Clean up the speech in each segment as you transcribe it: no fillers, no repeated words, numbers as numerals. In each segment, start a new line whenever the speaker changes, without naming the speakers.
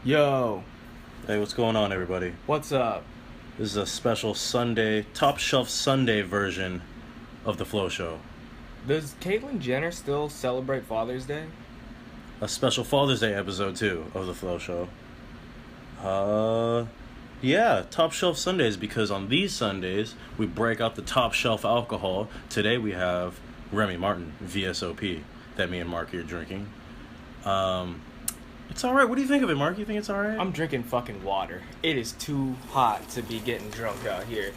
Yo,
Hey, what's going on, everybody?
what's up?
This is a special Sunday, top shelf Sunday version of the Flow Show.
Does Caitlyn Jenner still celebrate Father's Day?
A special Father's Day episode, too, of the Flow Show. Yeah, top shelf Sundays, because on these Sundays, we break out the top shelf alcohol. Today we have Remy Martin, VSOP, that me and Marky are drinking. It's alright. What do you think of it, Mark? You think it's alright?
I'm drinking fucking water. It is too hot to be getting drunk out here.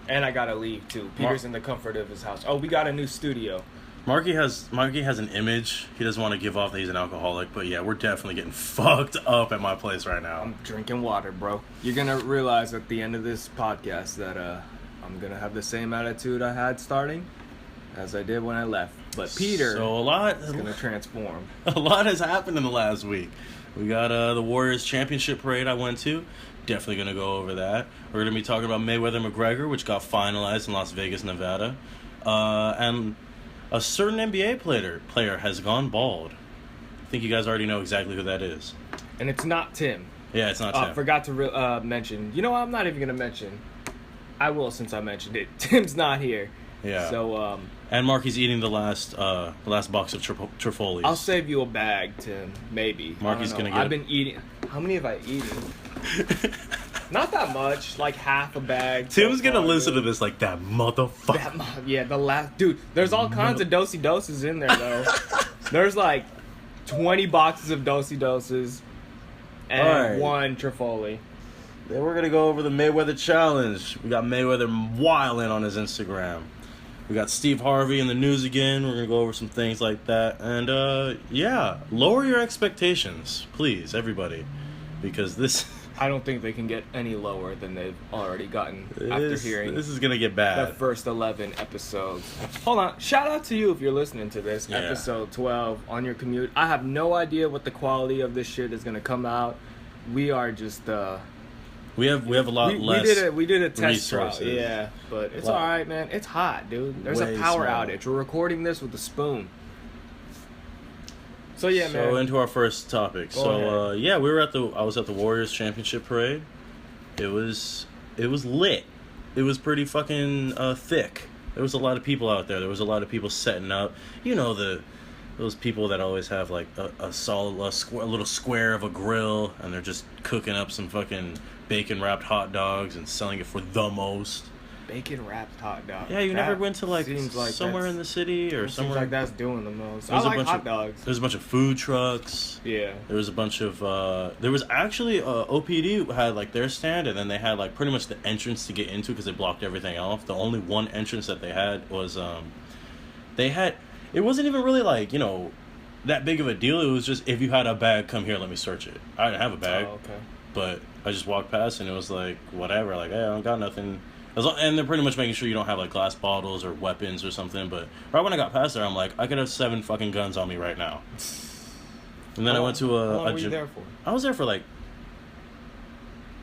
And I gotta leave too. Peter's in the comfort of his house. Oh, we got a new studio.
Marky has an image. He doesn't want to give off that he's an alcoholic, but yeah, we're definitely getting fucked up at my place right now.
I'm drinking water, bro. You're gonna realize at the end of this podcast that I'm gonna have the same attitude I had starting as I did when I left. But Peter is gonna transform.
A lot has happened in the last week. We got the Warriors championship parade I went to. Definitely gonna go over that. We're gonna be talking about Mayweather-McGregor, which got finalized in Las Vegas, Nevada, and a certain NBA player has gone bald. I think you guys already know exactly who that is.
And it's not Tim.
Yeah, it's not Tim.
Forgot to mention. You know what? I'm not even gonna mention. I will since I mentioned it. Tim's not here.
Yeah.
So
and Marky's eating the last box of Trifoli's.
I'll save you a bag, Tim. Maybe.
Marky's gonna get.
I've been eating. How many have I eaten? Not that much. Like half a bag.
Tim's gonna listen to this like that motherfucker.
Yeah, the last dude. There's all kinds of dosey doses in there though. There's like 20 boxes of dosey doses and one Trifoli.
Then we're gonna go over the Mayweather challenge. We got Mayweather wilding on his Instagram. We got Steve Harvey in the news again. We're gonna go over some things like that. And yeah, lower your expectations, please, everybody, because this.
I don't think they can get any lower than they've already gotten after hearing.
This is gonna get bad.
The first 11 episodes. Hold on. Shout out to you if you're listening to this. Yeah. Episode 12 on your commute. I have no idea what the quality of this shit is gonna come out. We are just
We have a lot less.
We did a test
resources.
trial. Yeah, but it's all right, man. It's hot, dude. There's a power outage. We're recording this with a spoon. So yeah, man.
So into our first topic. Yeah, I was at the Warriors championship parade. It was lit. It was pretty fucking thick. There was a lot of people out there. There was a lot of people setting up. You know those people that always have like a little square of a grill, and they're just cooking up some fucking bacon wrapped hot dogs and selling it for the most.
Bacon wrapped hot dog.
Yeah, you never went to like somewhere in the city or somewhere.
Seems like that's doing the most. I like hot dogs.
There's a bunch of food trucks.
Yeah.
There was a bunch of. There was actually OPD had like their stand, and then they had like pretty much the entrance to get into because they blocked everything off. The only one entrance that they had was they had. It wasn't even really like that big of a deal. It was just if you had a bag, come here, let me search it. I didn't have a bag.
Oh, okay.
But I just walked past and it was like whatever. Like hey, I don't got nothing. And they're pretty much making sure you don't have like glass bottles or weapons or something. But right when I got past there, I'm like, I could have 7 fucking guns on me right now. And then I went to
How long were you there for?
I was there for like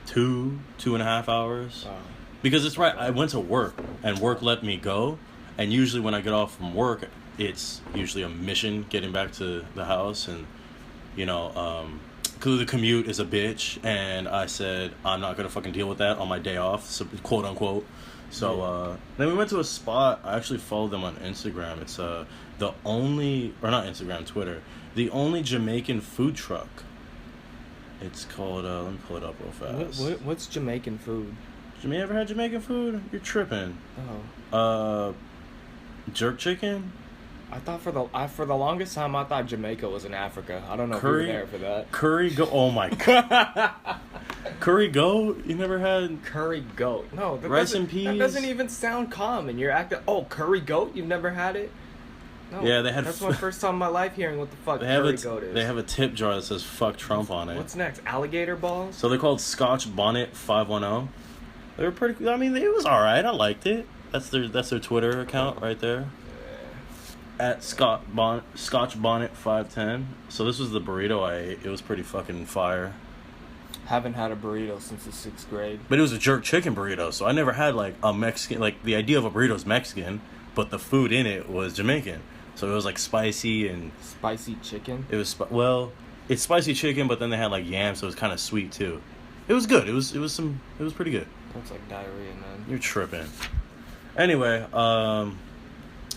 2.5 hours.
Wow.
Because it's right. I went to work and work let me go. And usually when I get off from work, it's usually a mission getting back to the house. And the commute is a bitch, and I said I'm not gonna fucking deal with that on my day off, so, quote unquote. So then we went to a spot. I actually followed them on Instagram. It's Twitter, the only Jamaican food truck. It's called let me pull it up real fast.
What's Jamaican food?
You ever had Jamaican food? You're tripping.
Oh.
Jerk chicken.
I thought for the longest time I thought Jamaica was in Africa. I don't know if you were there for that.
Curry goat. Oh my god. Curry goat? You never had
curry goat? No.
Rice and peas.
That doesn't even sound common. You're acting. Oh, curry goat? You've never had it? No.
Yeah, they had.
That's my first time in my life hearing what the fuck curry goat is.
They have a tip jar that says "fuck Trump" on it.
What's next? Alligator balls?
So they're called Scotch Bonnet 510. They were pretty. I mean, it was all right. I liked it. That's their Twitter account right there. At Scotch Bonnet 510. So this was the burrito I ate. It was pretty fucking fire.
Haven't had a burrito since the 6th grade.
But it was a jerk chicken burrito, so I never had like a Mexican. Like the idea of a burrito is Mexican, but the food in it was Jamaican. So it was like spicy and
spicy chicken.
It was it's spicy chicken, but then they had like yam, so it was kind of sweet too. It was good. It was pretty good.
Looks like diarrhea, man.
You're tripping. Anyway,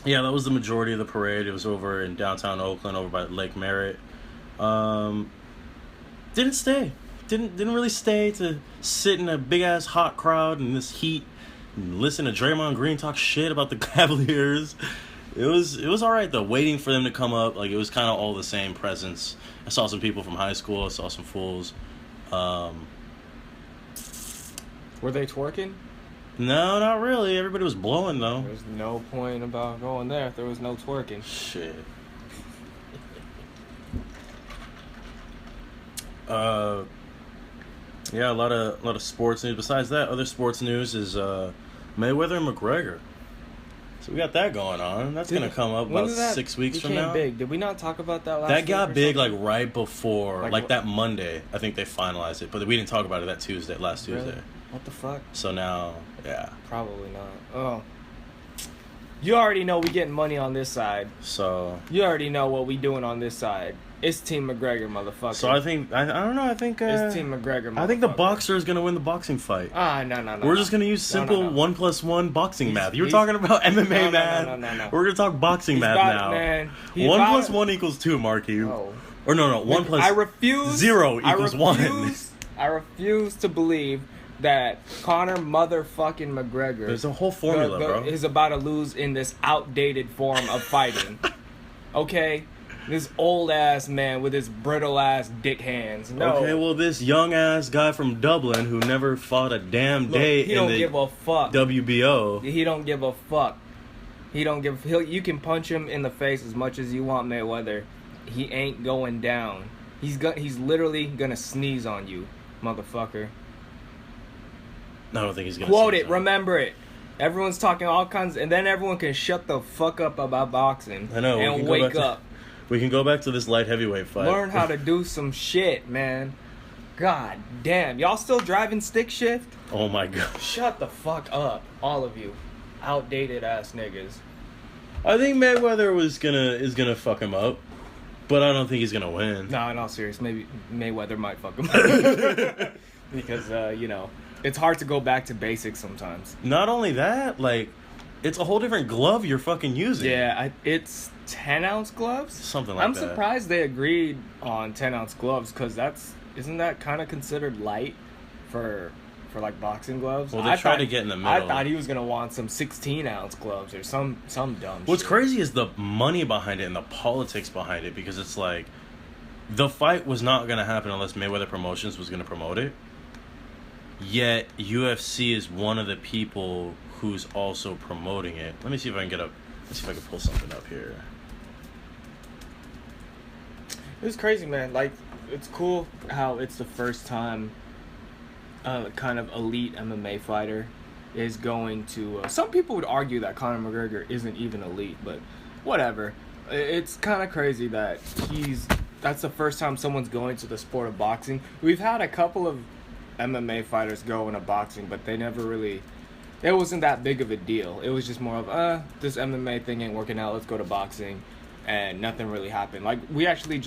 yeah, that was the majority of the parade. It was over in downtown Oakland, over by Lake Merritt. Didn't stay. Didn't really stay to sit in a big ass hot crowd in this heat and listen to Draymond Green talk shit about the Cavaliers. It was all right though. Waiting for them to come up, like it was kind of all the same presence. I saw some people from high school. I saw some fools.
Were they twerking?
No, not really. Everybody was blowing though.
There's no point about going there if there was no twerking.
Shit. Yeah, a lot of sports news. Besides that, other sports news is Mayweather and McGregor. So we got that going on. That's gonna come up about 6 weeks from now.
Big. Did we not talk about that last?
That got big like right before, like that Monday. I think they finalized it, but we didn't talk about it last Tuesday.
Really? What the fuck?
So now, yeah.
Probably not. Oh. You already know we getting money on this side.
So.
You already know what we doing on this side. It's Team McGregor, motherfucker.
So I think I don't know. I think
it's Team McGregor.
I think the boxer is gonna win the boxing fight.
No.
We're just gonna use simple 1+1 boxing math. You were talking about MMA math.
No.
We're gonna talk boxing math now.
Man.
1+1 equals 2, Marky.
Oh.
Or no. 1 plus.
I refuse.
0 equals 1.
I refuse to believe that Conor motherfucking McGregor.
There's a whole formula, bro.
Is about to lose in this outdated form of fighting. Okay. This old ass man with his brittle ass dick hands. No.
Okay, well, this young ass guy from Dublin who never fought a damn day
he don't give a fuck.
WBO.
He don't give a fuck. He don't give. You can punch him in the face as much as you want, Mayweather. He ain't going down. He's literally gonna sneeze on you, motherfucker.
I don't think he's gonna.
Quote it. Remember it. Everyone's talking all kinds, and then everyone can shut the fuck up about boxing.
I know.
And wake up.
We can go back to this light heavyweight fight.
Learn how to do some shit, man. God damn. Y'all still driving stick shift?
Oh my god.
Shut the fuck up, all of you. Outdated ass niggas.
I think Mayweather is gonna fuck him up, but I don't think he's gonna win.
No, in all seriousness, maybe Mayweather might fuck him up. Because, it's hard to go back to basics sometimes.
Not only that, like, it's a whole different glove you're fucking using.
Yeah, it's 10-ounce gloves?
Something like that.
I'm surprised they agreed on 10-ounce gloves, because isn't that kind of considered light for like boxing gloves?
Well, they try to get in the middle.
I thought he was going to want some 16-ounce gloves or some dumb
What's
shit.
crazy is the money behind it and the politics behind it, because it's like, the fight was not going to happen unless Mayweather Promotions was going to promote it. Yet, UFC is one of the people who's also promoting it. Let me see if I can pull something up here.
It's crazy, man. Like, it's cool how it's the first time kind of elite MMA fighter is going to... some people would argue that Conor McGregor isn't even elite, but whatever. It's kind of crazy that that's the first time someone's going to the sport of boxing. We've had a couple of MMA fighters go into boxing, but they never really... It wasn't that big of a deal. It was just more of, this MMA thing ain't working out, let's go to boxing. And nothing really happened. Like, we actually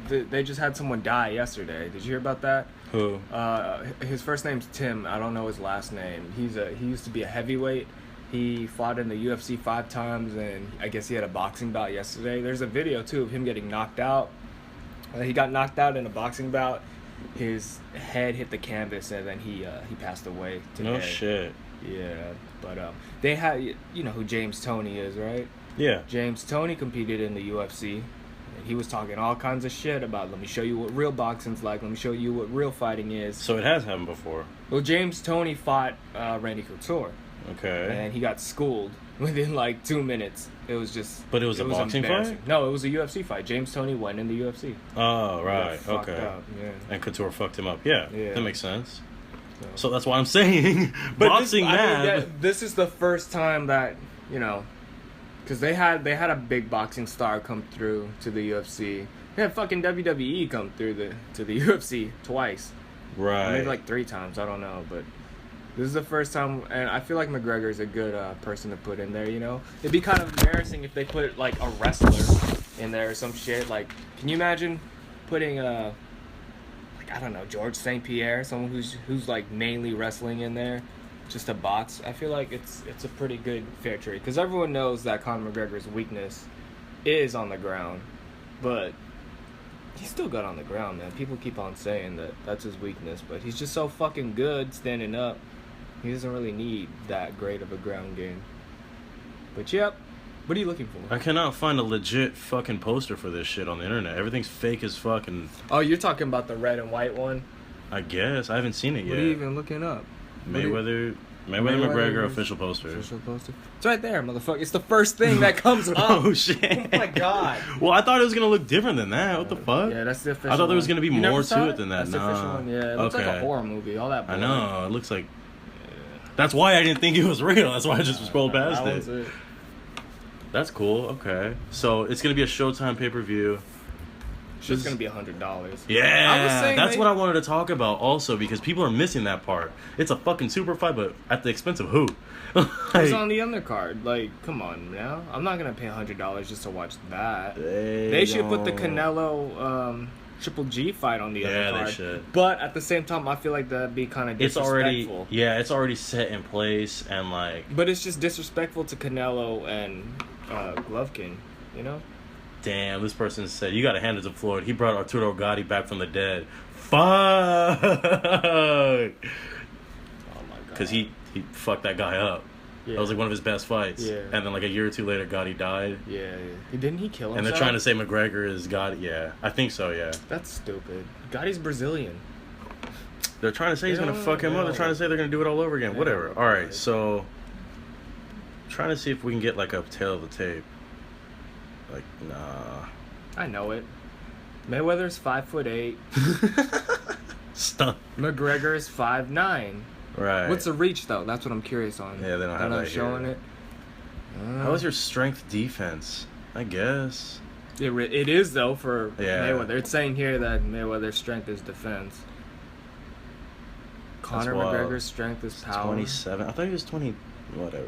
they just had someone die yesterday. Did you hear about that?
Who?
His first name's Tim. I don't know his last name. He used to be a heavyweight. He fought in the UFC 5 times, and I guess he had a boxing bout yesterday. There's a video, too, of him getting knocked out. He got knocked out in a boxing bout. His head hit the canvas, and then he passed away today.
No shit.
Yeah, but they had, you know who James Toney is, right?
Yeah.
James Toney competed in the UFC, and he was talking all kinds of shit about, let me show you what real boxing's like, let me show you what real fighting is.
So it has happened before.
Well, James Toney fought Randy Couture.
Okay.
And he got schooled within like 2 minutes. It was just...
But it was a boxing fight?
No, it was a UFC fight. James Toney went in the UFC.
Oh, right. Okay.
Up, yeah.
And Couture fucked him up. Yeah. That makes sense. So that's why I'm saying boxing
this is the first time that, because they had a big boxing star come through to the UFC. They had fucking WWE come through to the UFC twice.
Right.
Maybe like 3 times. I don't know, but this is the first time, and I feel like McGregor is a good person to put in there. It'd be kind of embarrassing if they put like a wrestler in there or some shit. Like, can you imagine putting like, I don't know, George St. Pierre, someone who's like mainly wrestling in there, just to box, I feel like it's a pretty good fair trade, because everyone knows that Conor McGregor's weakness is on the ground, but he's still good on the ground, man. People keep on saying that that's his weakness, but he's just so fucking good standing up. He doesn't really need that great of a ground game. But yep, what are you looking for?
I cannot find a legit fucking poster for this shit on the internet. Everything's fake as fuck. And
oh, you're talking about the red and white one?
I guess. I haven't seen it yet.
What are you even looking up?
Mayweather McGregor official poster.
Official poster. It's right there, motherfucker. It's the first thing that comes up.
Oh shit!
Oh my god.
Well, I thought it was gonna look different than that. What the fuck?
Yeah, that's the official.
I thought there was gonna be more to it than that.
That's the official one. Yeah, it looks like a horror movie. All that.
Boring. I know. It looks like. Yeah. That's why I didn't think it was real. That's why I just scrolled past it. That's cool. Okay, so it's gonna be a Showtime pay-per-view.
It's just gonna be $100.
Yeah, that's what I wanted to talk about also, because people are missing that part. It's a fucking super fight, but at the expense of who?
Who's on the undercard? Like, come on now. I'm not gonna pay $100 just to watch that. They should put the Canelo Triple G fight on the undercard.
Yeah, they should.
But at the same time, I feel like that'd be kind of disrespectful.
It's already set in place, and like.
But it's just disrespectful to Canelo and Golovkin, you know.
Damn, this person said, you gotta hand it to Floyd. He brought Arturo Gatti back from the dead. Fuck! Oh my god. Because he fucked that guy up. Yeah. That was like one of his best fights.
Yeah.
And then like a year or two later, Gotti died.
Yeah. Didn't he kill himself?
And they're trying to say McGregor is Gotti. Yeah, I think so, yeah.
That's stupid. Gotti's Brazilian.
They're trying to say he's gonna fuck him up. They're trying to say they're gonna do it all over again. Whatever. Alright, so... trying to see if we can get like a tail of the tape. Like, nah.
I know it. Mayweather's 5'8".
Stunned.
McGregor's 5'9".
Right.
What's the reach though? That's what I'm curious on.
Yeah, they don't have that
showing
here.
It.
How is your strength defense? I guess.
It is though for Mayweather. It's saying here that Mayweather's strength is defense. Conor McGregor's strength is power.
27. I thought he was 20. Whatever.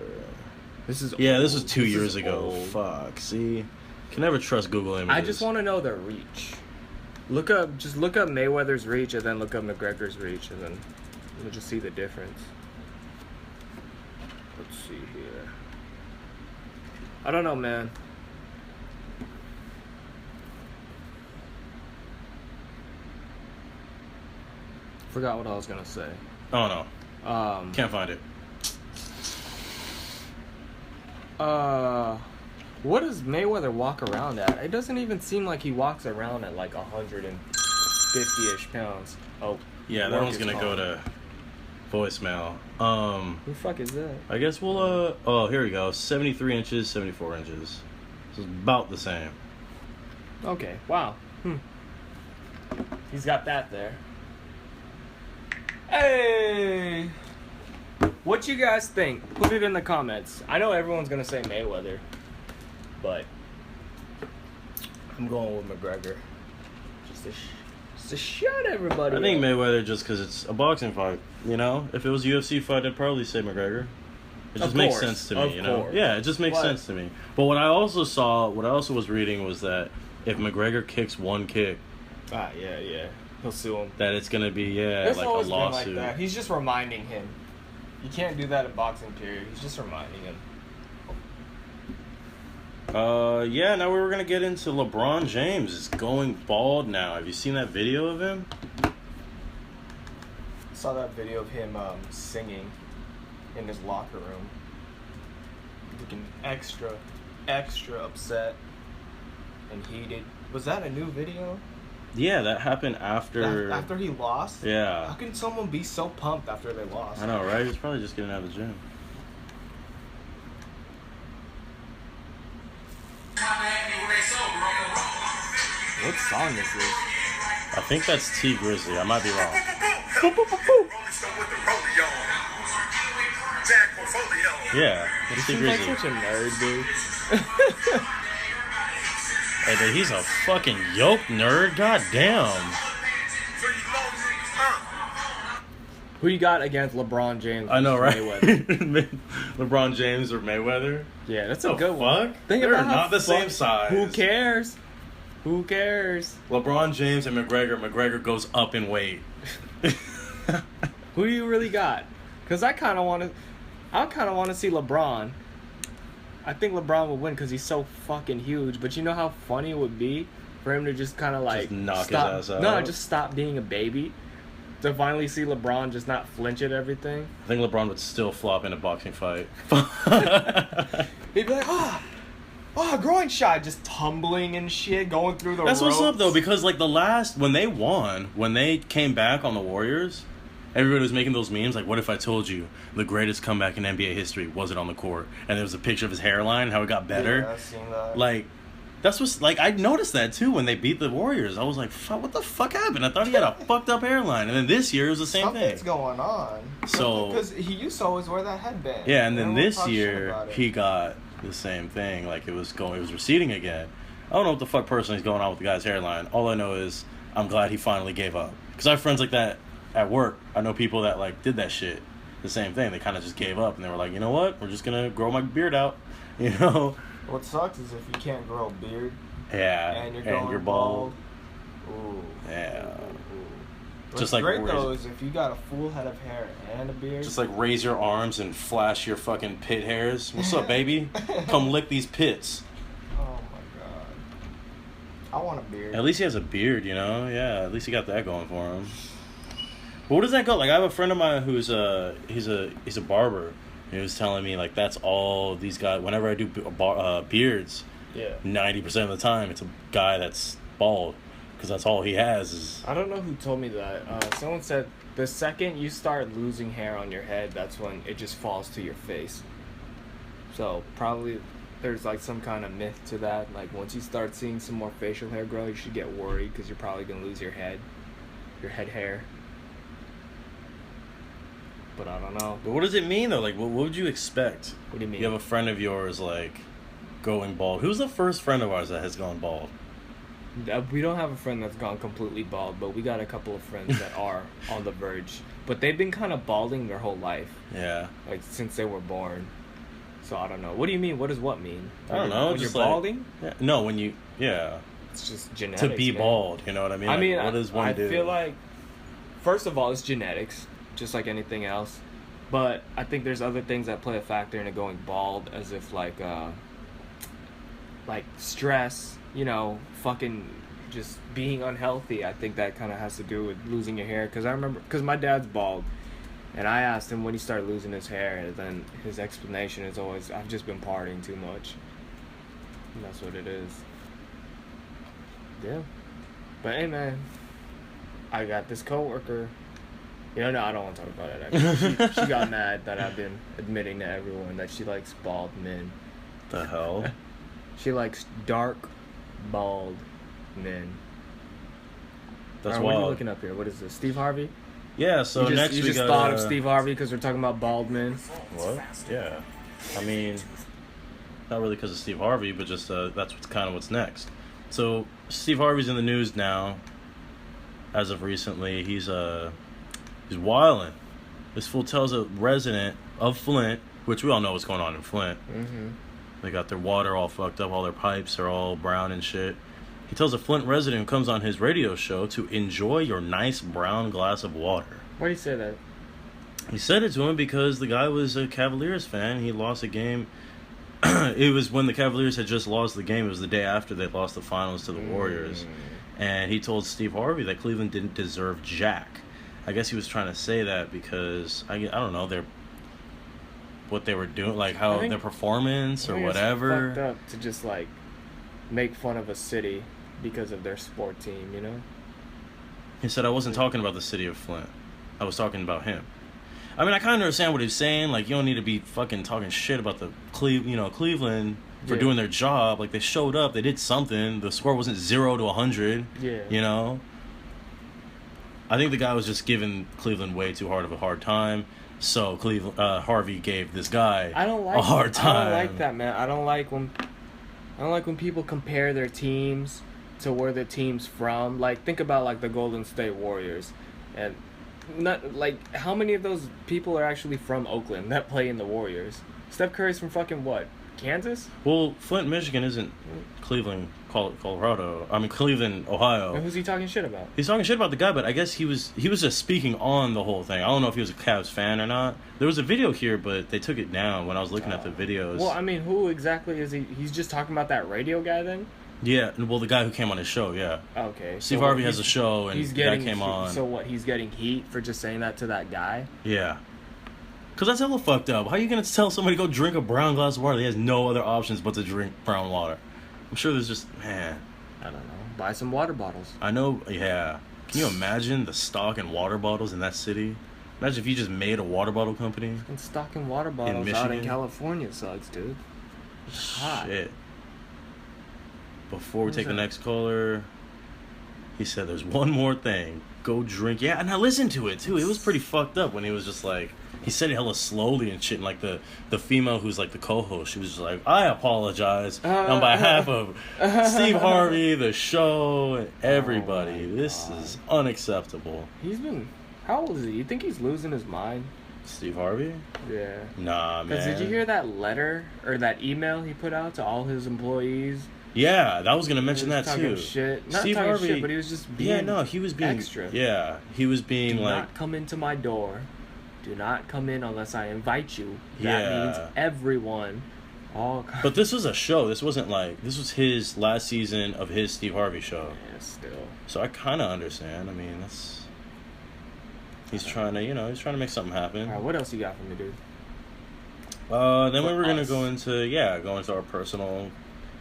This is
this was 2 years ago. Old. Fuck. See, can never trust Google images.
I just want to know their reach. Look up Mayweather's reach, and then look up McGregor's reach, and then we'll just see the difference. Let's see here. I don't know, man. Forgot what I was gonna say.
Oh no. Can't find it.
What does Mayweather walk around at? It doesn't even seem like he walks around at like 150-ish pounds. Oh,
yeah, that one's gonna go to voicemail.
Who the fuck is that?
I guess we'll oh, here we go. 73 inches, 74 inches. So it's about the same.
Okay. Wow. He's got that there. Hey. What you guys think? Put it in the comments. I know everyone's gonna say Mayweather, but I'm going with McGregor. Just to shut everybody.
I think Mayweather just because it's a boxing fight. You know, if it was a UFC fight, I'd probably say McGregor. It just makes sense to me. You know, yeah, it just makes sense to me. But what I also was reading was that if McGregor kicks one kick,
yeah, he'll sue him.
That it's gonna be like a lawsuit.
Like that. He's just reminding him. You can't do that in boxing, period. He's just reminding him.
Now we were going to get into LeBron James is going bald now. Have you seen that video of him?
I saw that video of him singing in his locker room. Looking extra upset and heated. Was that a new video?
Yeah, that happened after...
After he lost?
Yeah.
How can someone be so pumped after they lost?
I know, right? He was probably just getting out of the gym.
What song is this?
I think that's T Grizzly. I might be wrong. Yeah, it's T Grizzly.
Like such a nerd, dude.
Hey, dude, he's a fucking yoke nerd. God damn.
Who you got against LeBron James?
I know, right? Mayweather. LeBron James or Mayweather?
Yeah, that's a good one.
They're not the same size.
Who cares? Who cares?
LeBron James and McGregor. McGregor goes up in weight.
Who do you really got? Because I kind of want to see LeBron. I think LeBron would win because he's so fucking huge. But you know how funny it would be for him to just kind of like
just knock
stop,
his ass out.
No, just stop being a baby. To finally see LeBron just not flinch at everything.
I think LeBron would still flop in a boxing fight.
He'd be like, groin shot, just tumbling and shit, going through the
That's
ropes.
what's up, though, because, like, when they came back on the Warriors, everybody was making those memes, like, what if I told you the greatest comeback in NBA history wasn't on the court? And there was a picture of his hairline, how it got better.
Yeah, I've seen that.
Like, that's what's, like, I noticed that, too, when they beat the Warriors. I was like, what the fuck happened? I thought he had a fucked up hairline. And then this year, it was the same thing.
Something's going on.
So,
because he used to always wear that headband.
Yeah, and then this year, he got the same thing. Like, it was receding again. I don't know what the fuck personally is going on with the guy's hairline. All I know is I'm glad he finally gave up. Because I have friends like that at work. I know people that, like, did that shit. The same thing. They kind of just gave up. And they were like, you know what? We're just going to grow my beard out. You know?
What sucks is if you can't grow a beard.
Yeah.
And you're bald. Ooh.
Yeah.
What's
just like
great though is if you got a full head of hair and a beard.
Just like raise your arms and flash your fucking pit hairs. What's up, baby? Come lick these pits.
Oh my god. I want a beard.
At least he has a beard, you know? Yeah, at least he got that going for him. But where does that go? Like, I have a friend of mine who's he's a barber. He was telling me, like, that's all these guys, whenever I do beards, 90% of the time it's a guy that's bald. Because that's all he has is...
I don't know who told me that. Someone said the second you start losing hair on your head, that's when it just falls to your face. So probably there's like some kind of myth to that. Like once you start seeing some more facial hair grow, you should get worried because you're probably going to lose your head hair. But I don't know.
But what does it mean, though? Like, what would you expect?
What do you mean?
You have a friend of yours, like, going bald. Who's the first friend of ours that has gone bald?
We don't have a friend that's gone completely bald, but we got a couple of friends that are on the verge. But they've been kind of balding their whole life.
Yeah.
Like, since they were born. So, I don't know. What do you mean? What does what mean?
I don't know.
When
just
you're
like,
balding?
Yeah. No, when you... Yeah.
It's just genetics,
to be
man.
bald, you know what I mean?
I mean,
what does one do?
I feel like, first of all, it's genetics, just like anything else. But I think there's other things that play a factor into going bald, as if, like stress, you know, fucking just being unhealthy. I think that kind of has to do with losing your hair. Because I remember, because my dad's bald, and I asked him when he started losing his hair, and then his explanation is always, I've just been partying too much. And that's what it is. Yeah. But hey, man, I got this coworker. You know, no, I don't want to talk about it, actually. She got mad that I've been admitting to everyone that she likes bald men.
The hell?
She likes dark, bald men.
That's
wild.
wild.
What are you looking up here? What is this? Steve Harvey?
Yeah, so
you
next we
just
got...
thought of Steve Harvey because we're talking about bald men?
What? Yeah. I mean, not really because of Steve Harvey, but just that's kind of what's next. So, Steve Harvey's in the news now. As of recently, he's wilding. This fool tells a resident of Flint, which we all know what's going on in Flint.
Mm-hmm.
They got their water all fucked up. All their pipes are all brown and shit. He tells a Flint resident who comes on his radio show to enjoy your nice brown glass of water.
Why do you say that?
He said it to him because the guy was a Cavaliers fan. He lost a game. It was when the Cavaliers had just lost the game. It was the day after they lost the finals to the Warriors. And he told Steve Harvey that Cleveland didn't deserve jack. I guess he was trying to say that because, I don't know, what they were doing, like how their performance or whatever.
It's fucked up to just, like, make fun of a city because of their sport team, you know?
He said, I wasn't talking about the city of Flint. I was talking about him. I mean, I kind of understand what he's saying. Like, you don't need to be fucking talking shit about the Cleveland for doing their job. Like, they showed up. They did something. The score wasn't 0 to 100.
Yeah.
You know? I think the guy was just giving Cleveland way too hard of a hard time. So Harvey gave this guy a hard time.
I don't like that, man. I don't like when people compare their teams to where the team's from. Like, think about, like, the Golden State Warriors. And not like how many of those people are actually from Oakland that play in the Warriors? Steph Curry's from fucking what? Kansas?
Well, Flint, Michigan isn't Cleveland, Colorado. I mean, Cleveland, Ohio.
And who's he talking shit about?
He's talking shit about the guy, but I guess he was just speaking on the whole thing. I don't know if he was a Cavs fan or not. There was a video here, but they took it down when I was looking at the videos.
Well, I mean, who exactly is he? He's just talking about that radio guy then?
Yeah, well, the guy who came on his show, yeah.
Okay.
Steve Harvey has a show, and the guy came on.
So what, he's getting heat for just saying that to that guy?
Yeah. Because that's hella fucked up. How are you going to tell somebody to go drink a brown glass of water? He has no other options but to drink brown water. I'm sure there's just, man.
I don't know. Buy some water bottles.
I know, yeah. Can you imagine the stock in water bottles in that city? Imagine if you just made a water bottle company.
And stocking water bottles out in California sucks, dude. It's hot.
Shit. Before we take the next caller, he said there's one more thing. Go drink. Yeah, and I listened to it, too. It was pretty fucked up when he was just like... He said it hella slowly and shit. And like the female who's like the co-host, she was just like, I apologize on behalf of Steve Harvey, the show, and everybody. This is unacceptable.
He's been... How old is he? You think he's losing his mind?
Steve Harvey?
Yeah.
Nah, man.
Because did you hear that letter or that email he put out to all his employees?
Yeah, that was gonna mention that too.
Shit. Not Steve Harvey, shit, but he was just being
he was being
extra.
Yeah, he was being
Do
like,
not come into my door. Do not come in unless I invite you. That means everyone.
But this was a show. This wasn't like, this was his last season of his Steve Harvey show.
Yeah, still.
So I kind of understand. I mean, he's trying to, he's trying to make something happen.
All right, what else you got for me, dude?
Then we were gonna go into our personal,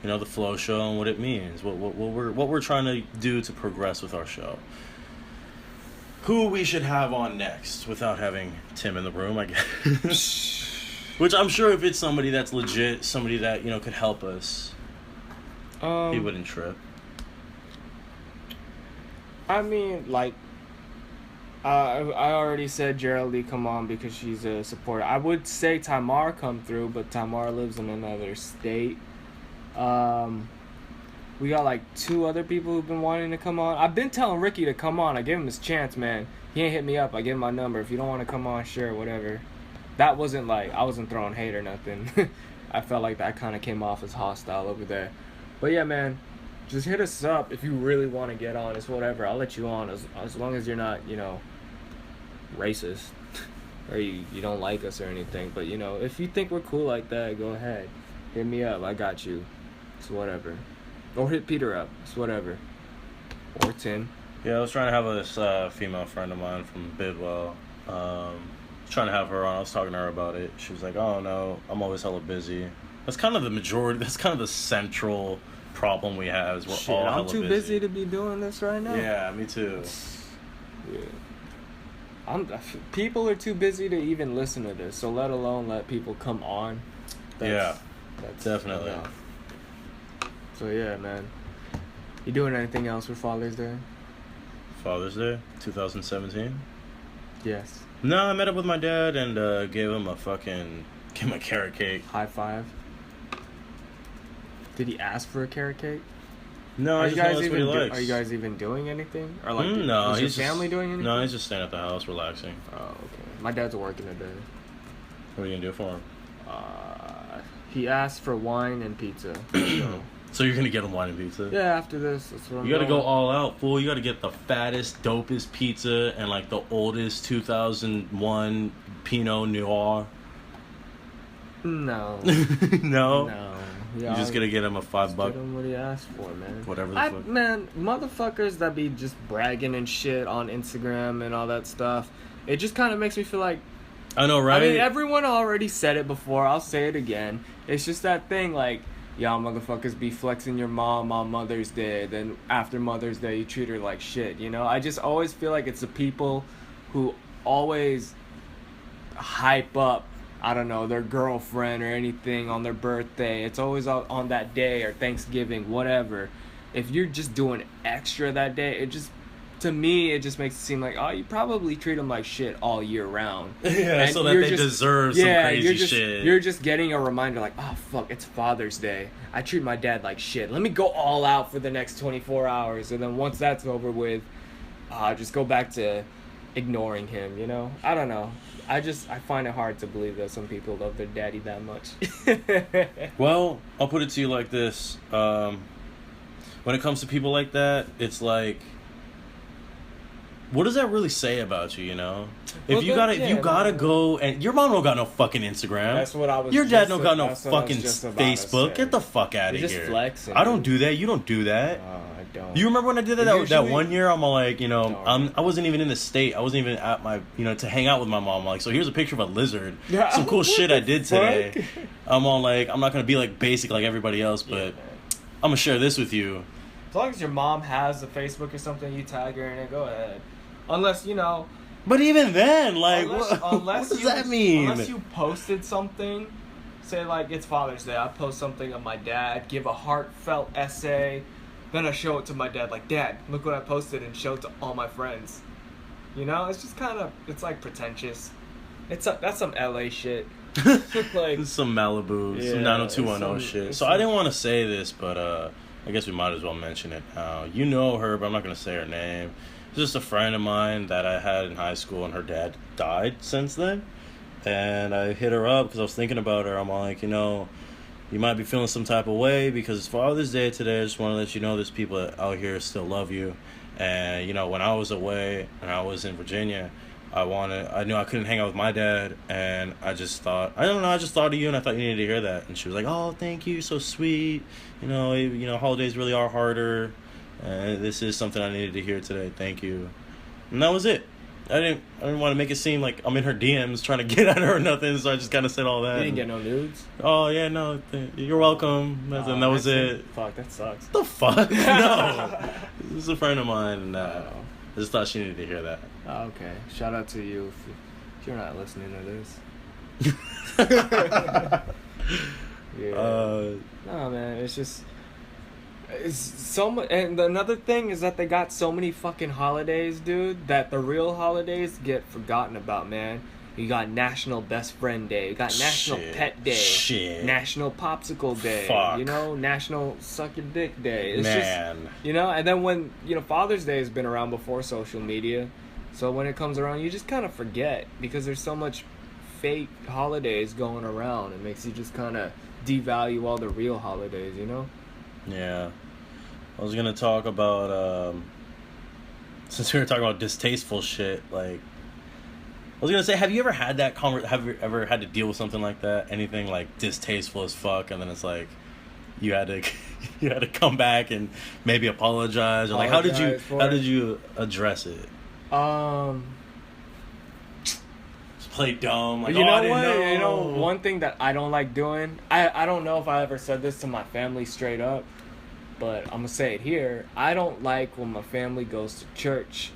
the flow show and what it means, what we're trying to do to progress with our show. Who we should have on next without having Tim in the room, I guess. Which I'm sure if it's somebody that's legit, somebody that could help us, he wouldn't trip.
I mean, like, I already said Gerald Lee come on because she's a supporter. I would say Tamar come through, but Tamar lives in another state. We got like 2 other people who've been wanting to come on. I've been telling Ricky to come on. I gave him his chance, man. He ain't hit me up. I gave him my number. If you don't want to come on, sure, whatever. That wasn't like, I wasn't throwing hate or nothing. I felt like that kind of came off as hostile over there. But yeah, man, just hit us up if you really want to get on. It's whatever. I'll let you on as long as you're not, racist or you don't like us or anything. But, if you think we're cool like that, go ahead. Hit me up. I got you. It's whatever. Or hit Peter up. It's whatever. Or Tim.
Yeah, I was trying to have this female friend of mine from Bidwell. Trying to have her on. I was talking to her about it. She was like, oh, no, I'm always hella busy. That's kind of the majority. That's kind of the central problem we have is we're all hella busy.
I'm too busy to be doing this right now.
Yeah, me too.
Yeah. People are too busy to even listen to this, so let alone let people come on.
That's definitely.
So yeah, man. You doing anything else for Father's Day?
Father's Day, 2017.
Yes.
No, I met up with my dad and gave him a carrot cake.
High five. Did he ask for a carrot cake?
No, I just know that's what he likes.
Are you guys even doing anything? Or like,
no,
is your family doing anything?
No, he's just staying at the house, relaxing.
Oh, okay. My dad's working today.
What are you gonna do for him?
He asked for wine and pizza.
So you're gonna get him wine and pizza?
Yeah, after this, that's what I'm
You gotta go all out, fool. You gotta get the fattest, dopest pizza and like the oldest 2001 Pinot Noir.
No.
No?
No.
You're just gonna get him a $5.
Get him what he asked for, man.
Whatever the fuck.
Man, motherfuckers that be just bragging and shit on Instagram and all that stuff, it just kind of makes me feel like...
I know, right?
I mean, everyone already said it before. I'll say it again. It's just that thing, like, y'all motherfuckers be flexing your mom on Mother's Day, then after Mother's Day, you treat her like shit, I just always feel like it's the people who always hype up, I don't know, their girlfriend or anything on their birthday. It's always on that day or Thanksgiving, whatever. If you're just doing extra that day, to me, it just makes it seem like, oh, you probably treat them like shit all year round.
Yeah, so that they deserve some crazy shit.
You're just getting a reminder like, oh, fuck, it's Father's Day. I treat my dad like shit. Let me go all out for the next 24 hours. And then once that's over with, just go back to ignoring him, you know? I don't know. I find it hard to believe that some people love their daddy that much.
Well, I'll put it to you like this. When it comes to people like that, it's like, what does that really say about you, you know? If you gotta go, and your mom don't got no fucking Instagram.
That's what I was.
Your dad don't got no fucking Facebook. Get the fuck out of here.
Just flexing.
I don't do that. You don't do that.
I don't.
You remember when I did that 1 year? I'm like, you know, I wasn't even in the state. I wasn't even at my, you know, to hang out with my mom. I'm like, so here's a picture of a lizard. Some cool shit I did today. I'm all like, I'm not gonna be like basic like everybody else, but I'm gonna share this with you.
As long as your mom has a Facebook or something, you tag her in it, go ahead. Unless, you know...
But even then, like, what does that mean?
Unless you posted something, say, like, it's Father's Day, I post something of my dad, give a heartfelt essay, then I show it to my dad, like, Dad, look what I posted, and show it to all my friends. You know? It's just kind of, it's, like, pretentious. That's some LA shit.
Like, some Malibu, some 90210 shit. So I didn't want to say this, but, I guess we might as well mention it now. You know her, but I'm not going to say her name. It's just a friend of mine that I had in high school, and her dad died since then. And I hit her up because I was thinking about her. I'm like, you know, you might be feeling some type of way because it's Father's Day today. I just want to let you know there's people out here still love you. And, you know, when I was away and I was in Virginia, I knew I couldn't hang out with my dad, and I just thought of you, and I thought you needed to hear that. And she was like, oh, thank you, so sweet. You know, holidays really are harder. This is something I needed to hear today. Thank you. And that was it. I didn't want to make it seem like I'm in her DMs trying to get at her or nothing, so I just kind of said all that.
You didn't get no nudes?
Oh, yeah, no. You're welcome. And that was it.
Fuck, that sucks.
The fuck? No. This is a friend of mine, and I just thought she needed to hear that.
Oh, okay. Shout out to you if you're not listening to this. Yeah. No, man, it's just... It's so much, and another thing is that they got so many fucking holidays, dude, that the real holidays get forgotten about, man. You got National Best Friend Day, you got National Pet Day, National Popsicle Day, you know, National Suck Your Dick Day. It's just, you know, and then when, you know, Father's Day has been around before social media, so when it comes around, you just kind of forget because there's so much fake holidays going around. It makes you just kind of devalue all the real holidays, you know?
Yeah. I was gonna talk about since we were talking about distasteful shit, like I was gonna say, have you ever had that have you ever had to deal with something like that? Anything like distasteful as fuck, and then it's like you had to come back and maybe apologize, or like how did you address it? Just play dumb, like,
you know what? You know, one thing that I don't like doing, I don't know if I ever said this to my family straight up, but I'm gonna say it here. I don't like when my family goes to church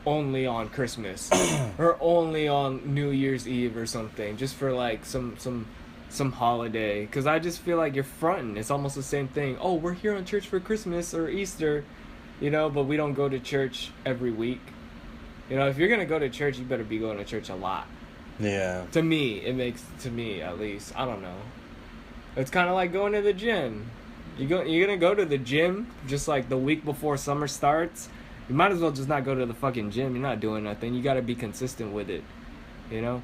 only on Christmas or only on New Year's Eve or something, just for like some holiday, because I just feel like you're fronting. It's almost the same thing. Oh, we're here on church for Christmas or Easter, you know, but we don't go to church every week. You know, if you're gonna go to church, you better be going to church a lot.
Yeah.
To me at least. I don't know. It's kind of like going to the gym. You're gonna go to the gym just like the week before summer starts. You might as well just not go to the fucking gym. You're not doing nothing. You gotta be consistent with it. You know?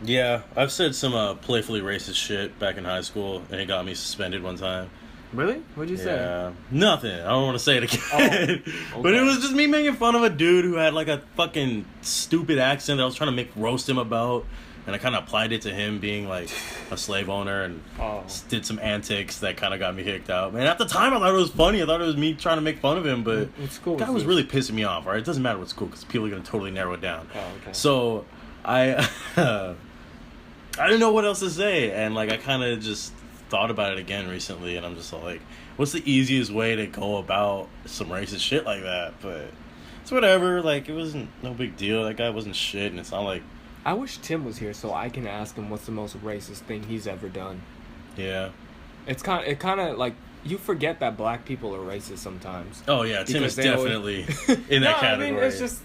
Yeah, I've said some playfully racist shit back in high school, and it got me suspended one time.
Really? What'd you say?
Yeah, nothing. I don't want to say it again.
Oh, okay.
But it was just me making fun of a dude who had like a fucking stupid accent that I was trying to roast him about. And I kind of applied it to him being like a slave owner, and did some antics that kind of got me kicked out. Man, at the time I thought it was funny. I thought it was me trying to make fun of him, but the guy was really pissing me off, right? It doesn't matter what's cool because people are going to totally narrow it down.
Oh, okay.
So I didn't know what else to say, and like I kind of just thought about it again recently, and I'm just like, what's the easiest way to go about some racist shit like that? But it's whatever. Like, it wasn't no big deal. That guy wasn't shit, and it's not like...
I wish Tim was here so I can ask him what's the most racist thing he's ever done.
Yeah.
It kind of like, you forget that black people are racist sometimes.
Oh yeah, Tim is definitely in that category. I mean,
it's just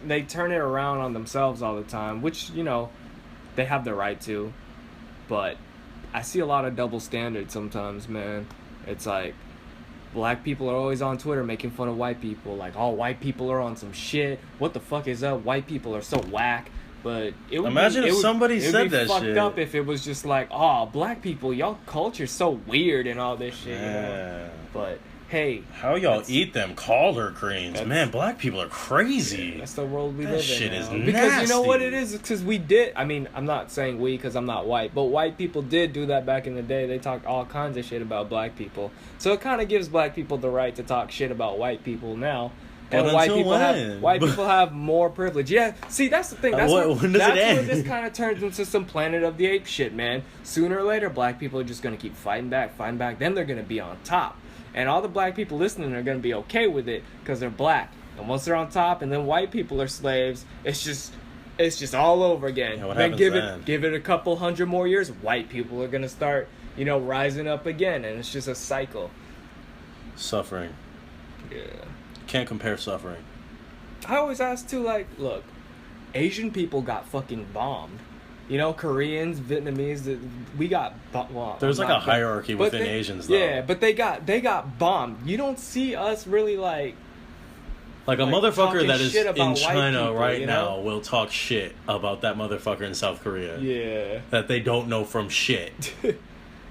they turn it around on themselves all the time, which, you know, they have the right to. But I see a lot of double standards sometimes, man. It's like black people are always on Twitter making fun of white people. Like, all white people are on some shit. What the fuck is up? White people are so whack. But it would
imagine if somebody said that shit. It would be
fucked up if it was just like, oh, black people, y'all culture's so weird and all this shit.
Yeah.
You know? But hey,
how y'all eat them collard greens? Man, black people are crazy.
Yeah, that's the world we live in. That
shit is nasty.
Because you know what it is? Because we did. I mean, I'm not saying we because I'm not white, but white people did do that back in the day. They talked all kinds of shit about black people. So it kind of gives black people the right to talk shit about white people now. And white people have more privilege. Yeah, see, that's the thing. That's where this kind of turns into some Planet of the Apes shit, man. Sooner or later, black people are just going to keep fighting back. Then they're going to be on top. And all the black people listening are going to be okay with it because they're black. And once they're on top and then white people are slaves, it's just all over again.
Yeah,
then give it a couple hundred more years, white people are going to start, rising up again. And it's just a cycle.
Suffering.
Yeah.
Can't compare suffering.
I always ask too, like, look, Asian people got fucking bombed. Koreans, Vietnamese, we got
there's like a hierarchy within Asians, though.
Yeah, but they got bombed. You don't see us really like
a motherfucker that is in China right now will talk shit about that motherfucker in South Korea.
Yeah.
That they don't know from shit.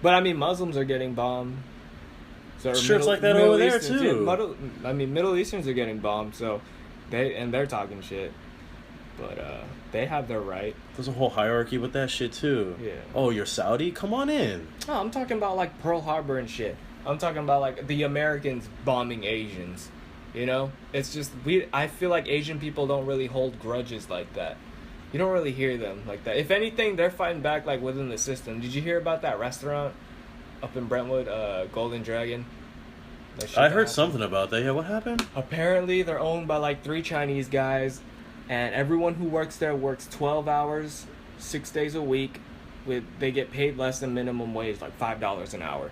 But I mean, Muslims are getting bombed. So
shit's like that over there too.
Middle Easterns are getting bombed, so they're talking shit, but they have their right.
There's a whole hierarchy with that shit too.
Yeah.
Oh, you're Saudi? Come on in.
No, I'm talking about like Pearl Harbor and shit. I'm talking about like the Americans bombing Asians. It's just I feel like Asian people don't really hold grudges like that. You don't really hear them like that. If anything, they're fighting back like within the system. Did you hear about that restaurant up in Brentwood, Golden Dragon?
I heard something about that. Yeah, what happened?
Apparently, they're owned by like 3 Chinese guys, and everyone who works there works 12 hours, 6 days a week. They get paid less than minimum wage, like $5 an hour,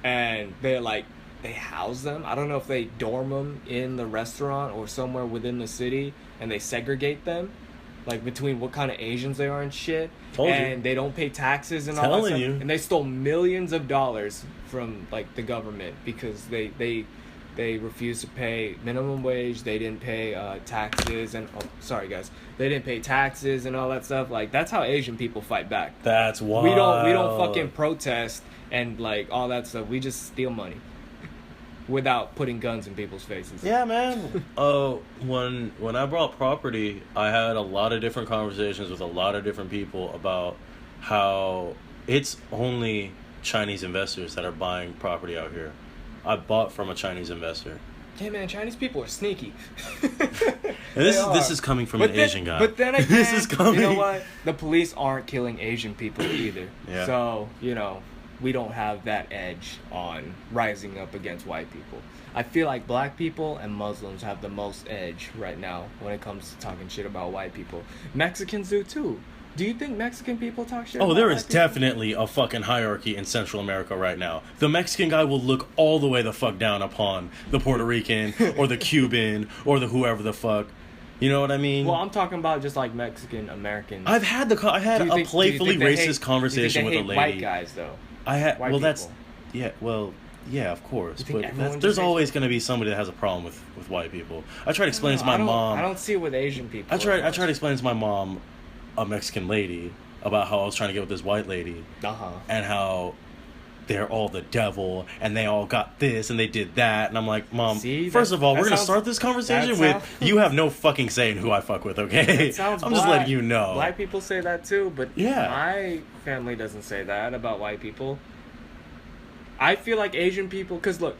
and they house them. I don't know if they dorm them in the restaurant or somewhere within the city, and they segregate them, like between what kind of Asians they are and shit. They don't pay taxes and all that stuff. And they stole millions of dollars from like the government because they refused to pay minimum wage. They didn't pay taxes and they didn't pay taxes and all that stuff. Like, that's how Asian people fight back.
That's wild.
We don't fucking protest and like all that stuff. We just steal money without putting guns in people's faces.
Yeah, man. When I bought property, I had a lot of different conversations with a lot of different people about how it's only Chinese investors that are buying property out here. I bought from a Chinese investor.
Hey man, Chinese people are sneaky.
And this is coming from an Asian guy.
But then again, this is coming. You know what? The police aren't killing Asian people either.
Yeah.
So, we don't have that edge on rising up against white people. I feel like black people and Muslims have the most edge right now when it comes to talking shit about white people. Mexicans do too. Do you think Mexican people talk shit about
there is definitely a fucking hierarchy in Central America right now. The Mexican guy will look all the way the fuck down upon the Puerto Rican or the Cuban or the whoever the fuck. You know what I mean?
Well, I'm talking about just like Mexican Americans.
I had a playfully racist conversation with a lady.
White guys though.
Yeah, of course. But there's always going to be somebody that has a problem with white people. I tried to explain to my mom.
I don't see it with Asian people.
I tried to explain to my mom, a Mexican lady, about how I was trying to get with this white lady, and how they're all the devil, and they all got this, and they did that, and I'm like, Mom, first of all, we're going to start this conversation with, you have no fucking say in who I fuck with, okay? I'm just letting you know.
Black people say that too, but my family doesn't say that about white people. I feel like Asian people, because look,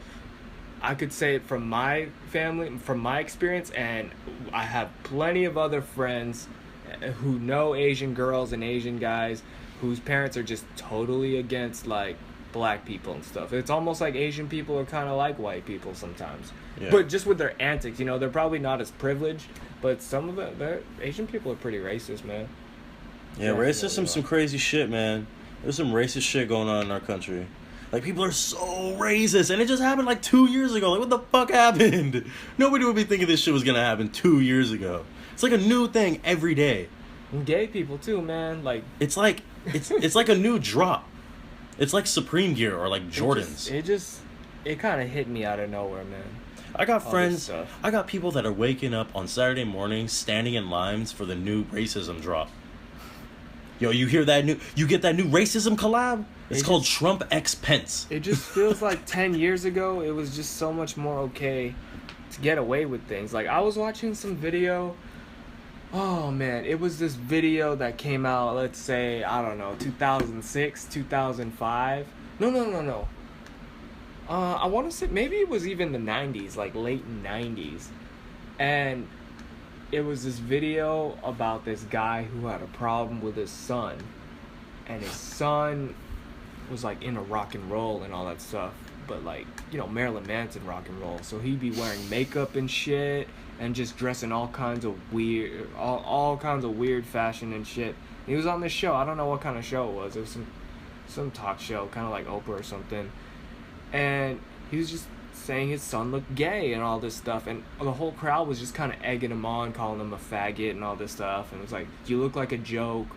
I could say it from my family, from my experience, and I have plenty of other friends who know Asian girls and Asian guys whose parents are just totally against, like, black people and stuff. It's almost like Asian people are kind of like white people sometimes. Yeah. But just with their antics, they're probably not as privileged, but some of the Asian people are pretty racist, man.
Yeah, racism, some crazy shit, man. There's some racist shit going on in our country. Like, people are so racist, and it just happened like 2 years ago. Like, what the fuck happened? Nobody would be thinking this shit was gonna happen 2 years ago. It's like a new thing every day.
And gay people too, man. Like,
it's like a new drop. It's like Supreme Gear or like Jordans.
it kind of hit me out of nowhere, man.
I got friends, I got people that are waking up on Saturday mornings standing in lines for the new racism drop. Yo, you get that new racism collab? It's called Trump X Pence.
It just feels like 10 years ago, it was just so much more okay to get away with things. Like, I was watching some video. Oh, man. It was this video that came out, let's say, I don't know, 2006, 2005. No. I want to say maybe it was even the 90s, like late 90s. And it was this video about this guy who had a problem with his son. And his son was like into rock and roll and all that stuff. But like, you know, Marilyn Manson rock and roll. So he'd be wearing makeup and shit and just dressing all kinds of weird fashion and shit. And he was on this show. I don't know what kind of show it was. It was some talk show, kind of like Oprah or something. And he was just saying his son looked gay and all this stuff, and the whole crowd was just kind of egging him on, calling him a faggot and all this stuff, and it was like, you look like a joke,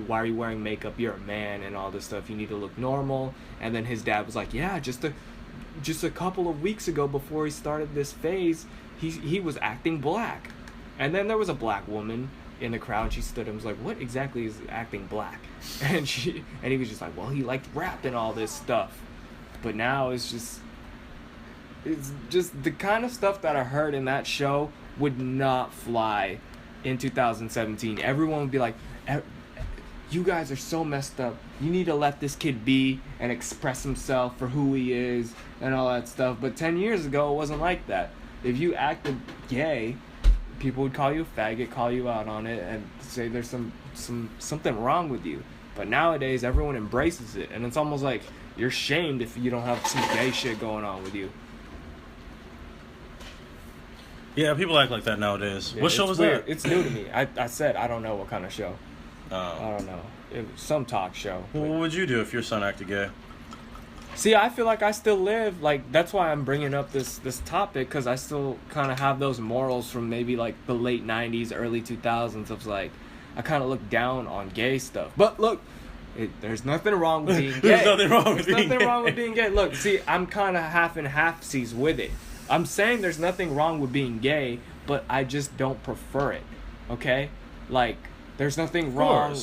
why are you wearing makeup, you're a man, and all this stuff, you need to look normal. And then his dad was like, yeah, just a couple of weeks ago before he started this phase, he was acting black. And then there was a black woman in the crowd, and she stood and was like, what exactly is acting black? And he was just like, well, he liked rap and all this stuff. But now it's just the kind of stuff that I heard in that show would not fly in 2017. Everyone would be like, you guys are so messed up. You need to let this kid be and express himself for who he is and all that stuff. But 10 years ago, it wasn't like that. If you acted gay, people would call you a faggot, call you out on it, and say there's something wrong with you. But nowadays, everyone embraces it, and it's almost like you're shamed if you don't have some gay shit going on with you.
Yeah, people act like that nowadays.
Yeah,
what show was
weird.
that?
It's new to me. I said I don't know what kind of show. I don't know. It was some talk show.
Well, what would you do if your son acted gay?
See, I feel like I still live, like, that's why I'm bringing up this topic, because I still kind of have those morals from maybe, like, the late 90s, early 2000s of, like, I kind of look down on gay stuff. But, look, there's nothing wrong with being gay.
There's nothing wrong with
being gay. Look, see, I'm kind of half and half-seas with it. I'm saying there's nothing wrong with being gay, but I just don't prefer it, okay? Like, there's nothing wrong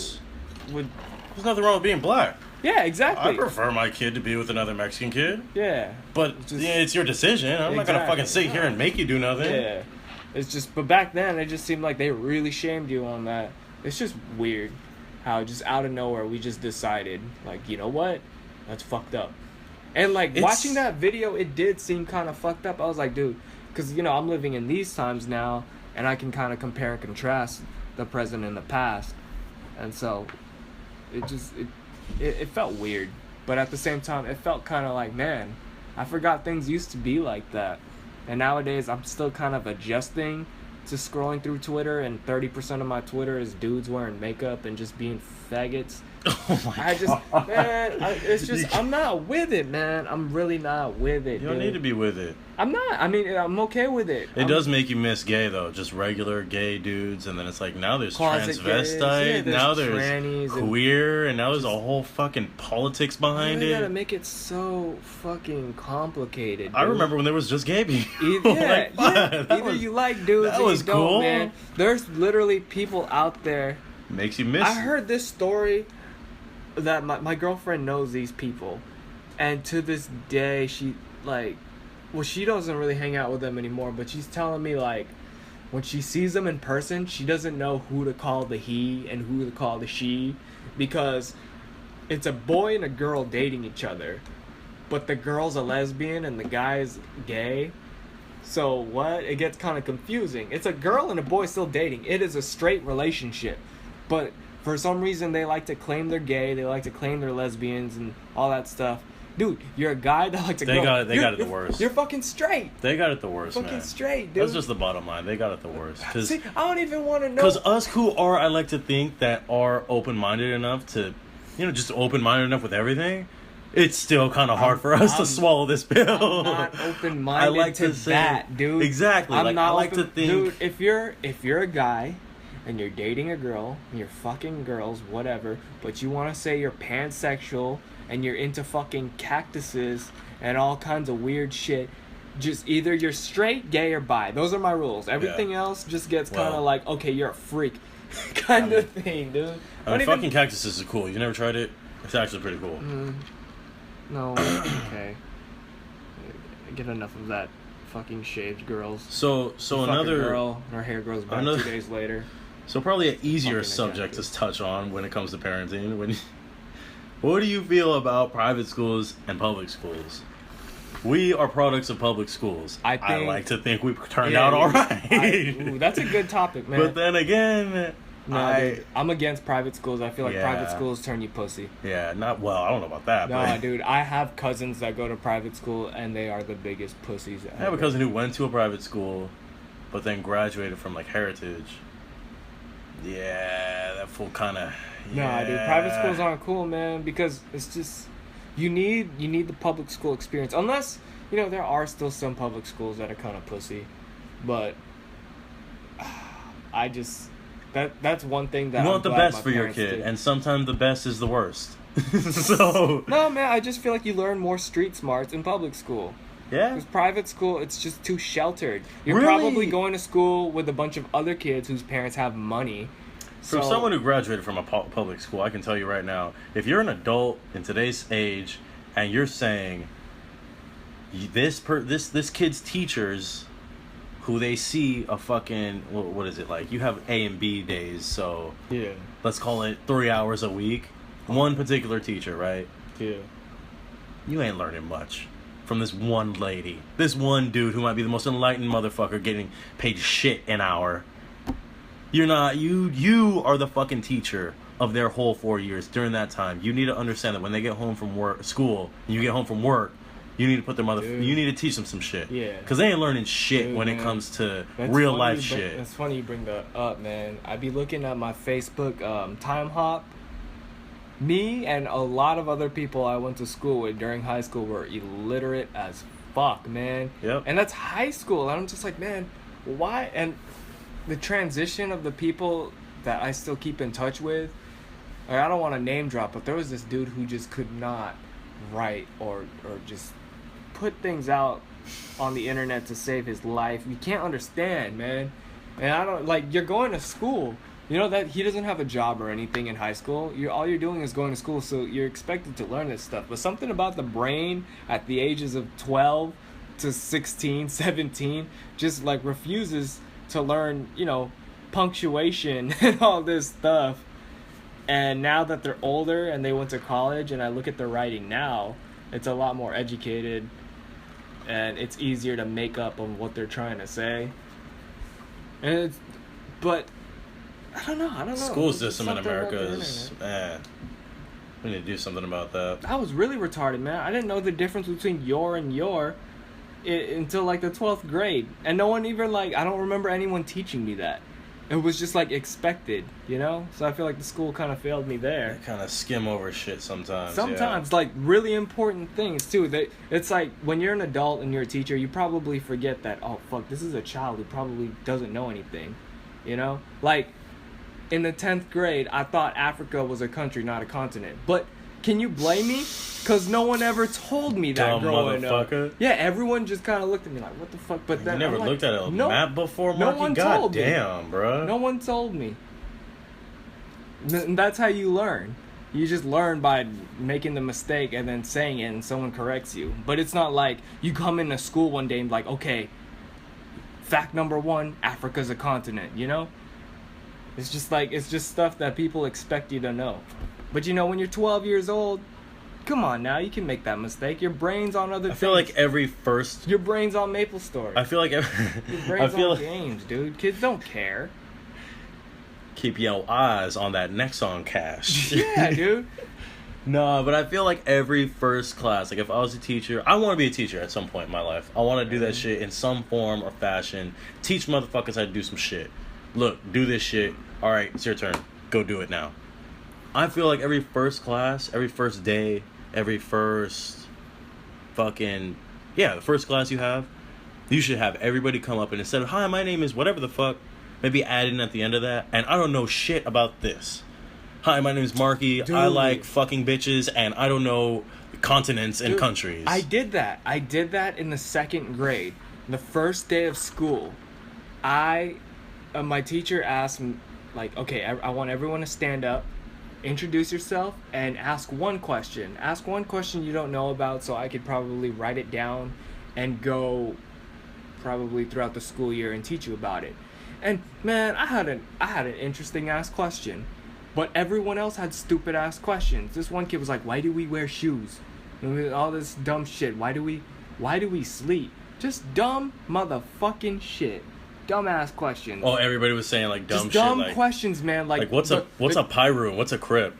with...
There's nothing wrong with being black.
Yeah, exactly.
I prefer my kid to be with another Mexican kid.
Yeah.
But it's your decision. I'm not going to fucking sit here and make you do nothing.
Yeah. It's just, but back then, it just seemed like they really shamed you on that. It's just weird how just out of nowhere we just decided, like, you know what? That's fucked up. And, like, watching that video, it did seem kind of fucked up. I was like, dude, because, you know, I'm living in these times now, and I can kind of compare and contrast the present and the past. And so, it felt weird, but at the same time, it felt kind of like, man, I forgot things used to be like that. And nowadays, I'm still kind of adjusting to scrolling through Twitter, and 30% of my Twitter is dudes wearing makeup and just being faggots.
Oh my God.
It's just, I'm not with it, man. I'm really not with it.
You don't need to be with it.
I'm not. I mean, I'm okay with it.
It does make you miss gay, though. Just regular gay dudes, and then it's like, now there's transvestite, now there's queer, and now there's a whole fucking politics behind it.
You gotta make it so fucking complicated, dude.
I remember when there was just gay people.
Either you like dudes or you don't, man. There's literally people out there.
Makes you miss.
I heard this story that my girlfriend knows these people, and to this day she doesn't really hang out with them anymore, but she's telling me, like, when she sees them in person, she doesn't know who to call the he and who to call the she, because it's a boy and a girl dating each other, but the girl's a lesbian and the guy's gay. So what? It gets kind of confusing. It's a girl and a boy still dating. It is a straight relationship, but for some reason they like to claim they're gay, they like to claim they're lesbians and all that stuff. Dude, you're a guy that likes to
They got it the worst.
You're fucking straight.
They got it the worst,
fucking
man.
Straight, dude.
That's just the bottom line. They got it the worst.
See, I don't even want to know.
Because us who are, I like to think, that are open-minded enough to, you know, just open-minded enough with everything, it's still kind of hard for us to swallow this pill.
I'm not open-minded to that, dude.
Exactly.
I'm not
I like to think...
Dude, if you're a guy and you're dating a girl and you're fucking girls, whatever, but you want to say you're pansexual and you're into fucking cactuses and all kinds of weird shit, just either you're straight, gay, or bi. Those are my rules. Everything else just gets kind of like, okay, you're a freak kind of thing, dude.
Fucking cactuses are cool. You never tried it? It's actually pretty cool.
No, okay. Get enough of that fucking shaved girls.
So another
girl, her hair grows back 2 days later.
So probably an easier subject to touch on when it comes to parenting. What do you feel about private schools and public schools? We are products of public schools. I like to think we've turned out all right.
That's a good topic, man.
But then again,
dude, I'm against private schools. I feel like private schools turn you pussy.
Yeah, I don't know about that.
No, dude, I have cousins that go to private school, and they are the biggest pussies ever.
I have a cousin who went to a private school, but then graduated from, like, Heritage. Yeah, that fool kind of...
Nah, dude, private schools aren't cool, man, because it's just... You need the public school experience. Unless, there are still some public schools that are kind of pussy. But I just... That's one thing that
you want the best for your kid, and sometimes the best is the worst. So
no, man, I just feel like you learn more street smarts in public school.
Yeah,
because private school, it's just too sheltered. You're probably going to school with a bunch of other kids whose parents have money.
From someone who graduated from a public school, I can tell you right now, if you're an adult in today's age, and you're saying this kid's teachers, who they see a fucking, what is it like? You have A and B days, so
yeah,
let's call it 3 hours a week. One particular teacher, right?
Yeah.
You ain't learning much from this one lady. This one dude who might be the most enlightened motherfucker getting paid shit an hour. You're not, you are the fucking teacher of their whole 4 years. During that time, you need to understand that when they get home from school, and you get home from work, you need to put you need to teach them some shit.
Yeah.
Because they ain't learning shit when it comes to real life shit.
It's funny you bring that up, man. I be looking at my Facebook time hop. Me and a lot of other people I went to school with during high school were illiterate as fuck, man.
Yep.
And that's high school. And I'm just like, man, why? And the transition of the people that I still keep in touch with, I don't want to name drop, but there was this dude who just could not write or just put things out on the internet to save his life. You can't understand, man. And I don't, like, you're going to school. That he doesn't have a job or anything in high school. All you're doing is going to school, so you're expected to learn this stuff. But something about the brain at the ages of 12 to 16, 17 just, like, refuses to learn, punctuation and all this stuff. And now that they're older and they went to college and I look at their writing now, it's a lot more educated and it's easier to make up on what they're trying to say. But I don't know.
School system in America is, man, we need to do something about that.
I was really retarded, man. I didn't know the difference between your and your until like the 12th grade. And no one even I don't remember anyone teaching me that. It was just expected, So I feel like the school kind of failed me there.
They kind of skim over shit sometimes.
Sometimes, really important things too. It's like when you're an adult and you're a teacher, you probably forget that, oh fuck, this is a child who probably doesn't know anything, Like in the 10th grade, I thought Africa was a country, not a continent. But can you blame me? Because no one ever told me that growing up. Yeah, everyone just kind of looked at me like, what the fuck? But then
you never looked at a map before, Marky?
No one told me.
Damn, bro.
No one told me. And that's how you learn. You just learn by making the mistake and then saying it and someone corrects you. But it's not like you come into school one day and like, okay, fact number 1, Africa's a continent, It's just stuff that people expect you to know. But when you're 12 years old, come on now, you can make that mistake. Your brain's on other things.
I feel like every first...
Your brain's on MapleStory.
I feel like...
Your brain's on games, dude. Kids don't care.
Keep your eyes on that Nexon cash.
Yeah, dude.
No, but I feel like every first class, if I was a teacher, I want to be a teacher at some point in my life. I want to do that shit in some form or fashion. Teach motherfuckers how to do some shit. Look, do this shit. All right, it's your turn. Go do it now. I feel like every first class, every first day, every first the first class you should have everybody come up and instead of, hi, my name is whatever the fuck, maybe add in at the end of that, and I don't know shit about this. Hi, my name is Marky. Dude. I like fucking bitches, and I don't know continents and countries.
I did that in the 2nd grade. The first day of school, my teacher asked me, like, okay, I want everyone to stand up, introduce yourself, and ask one question. Ask one question you don't know about, so I could probably write it down and go probably throughout the school year and teach you about it. And man, I had an interesting ass question, but everyone else had stupid ass questions. This one kid was like, "Why do we wear shoes?" And all this dumb shit. Why do we sleep? Just dumb motherfucking shit. Dumbass questions.
Oh, everybody was saying like dumb
just dumb
shit. Like,
questions, man. Like
what's a pie room? What's a crib?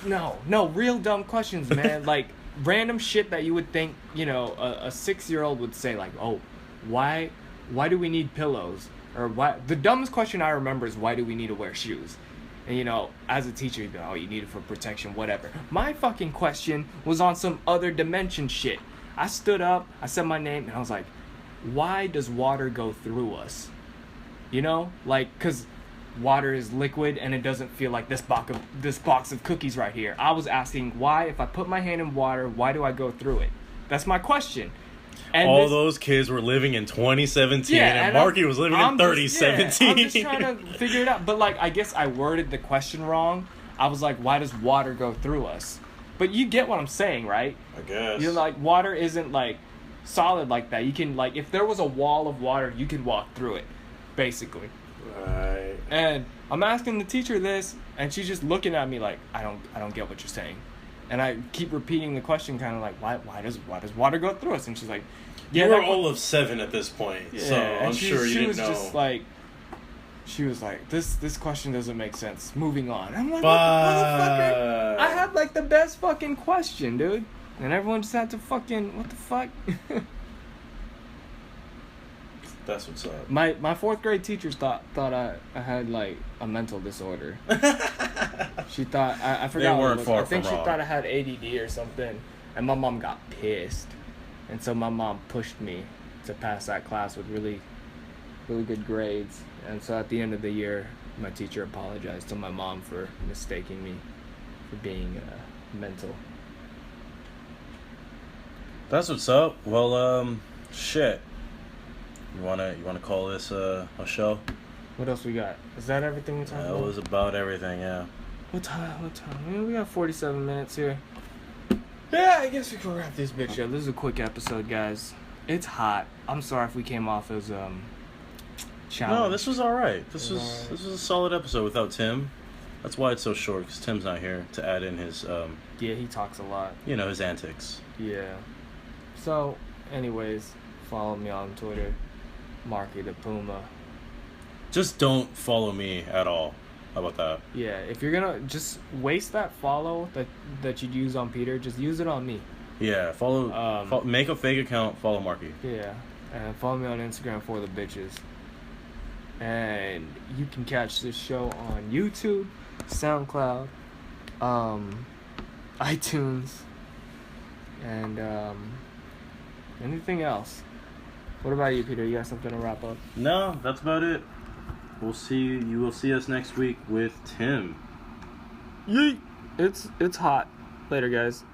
No, real dumb questions, man. Like random shit that you would think, you know, a 6-year-old would say, like, oh, why do we need pillows? Or why? The dumbest question I remember is, why do we need to wear shoes? And, you know, as a teacher, you'd be like, oh, you need it for protection, whatever. My fucking question was on some other dimension shit. I stood up, I said my name, and I was like, why does water go through us? You know? Like, because water is liquid and it doesn't feel like this box of cookies right here. I was asking, why, if I put my hand in water, why do I go through it? That's my question.
And all those kids were living in 2017, and Marky was living in 3017.
I'm just trying to figure it out. But, like, I guess I worded the question wrong. I was like, why does water go through us? But you get what I'm saying, right?
I guess.
You're like, water isn't, like, solid like that. You can, like, if there was a wall of water, you could walk through it, basically.
Right.
And I'm asking the teacher this, and she's just looking at me like, I don't get what you're saying. And I keep repeating the question, kind of like, why does water go through us? And she's like,
yeah, you were all of 7 at this point, yeah, so I'm sure you didn't know.
She was like, this question doesn't make sense. Moving on. I'm like, motherfucker, I had like the best fucking question, dude. And everyone just had to fucking, what the fuck?
That's what's up.
My 4th grade teachers thought I had like a mental disorder. She thought I forgot.
They weren't far
I think
from
she
wrong.
thought I had ADD or something, and my mom got pissed, and so my mom pushed me to pass that class with really, really good grades. And so at the end of the year, my teacher apologized to my mom for mistaking me for being mental.
That's what's up. Well, shit. You wanna call this a show?
What else we got? Is that everything we talked about?
That was about everything, yeah.
What time? We got 47 minutes here. Yeah, I guess we can wrap this bitch up. This is a quick episode, guys. It's hot. I'm sorry if we came off as challenge.
No, this was alright. This was a solid episode without Tim. That's why it's so short, because Tim's not here to add in his
yeah, he talks a lot.
You know, his antics.
Yeah. So, anyways, follow me on Twitter, Marky the Puma.
Just don't follow me at all. How about that?
Yeah, if you're gonna just waste that follow that you'd use on Peter, just use it on me.
Yeah, follow make a fake account, follow Marky.
Yeah, and follow me on Instagram for the bitches. And you can catch this show on YouTube, SoundCloud, iTunes, and anything else. What about you, Peter? You got something to wrap up?
No, that's about it. You will see us next week with Tim.
Yeet. It's hot. Later, guys.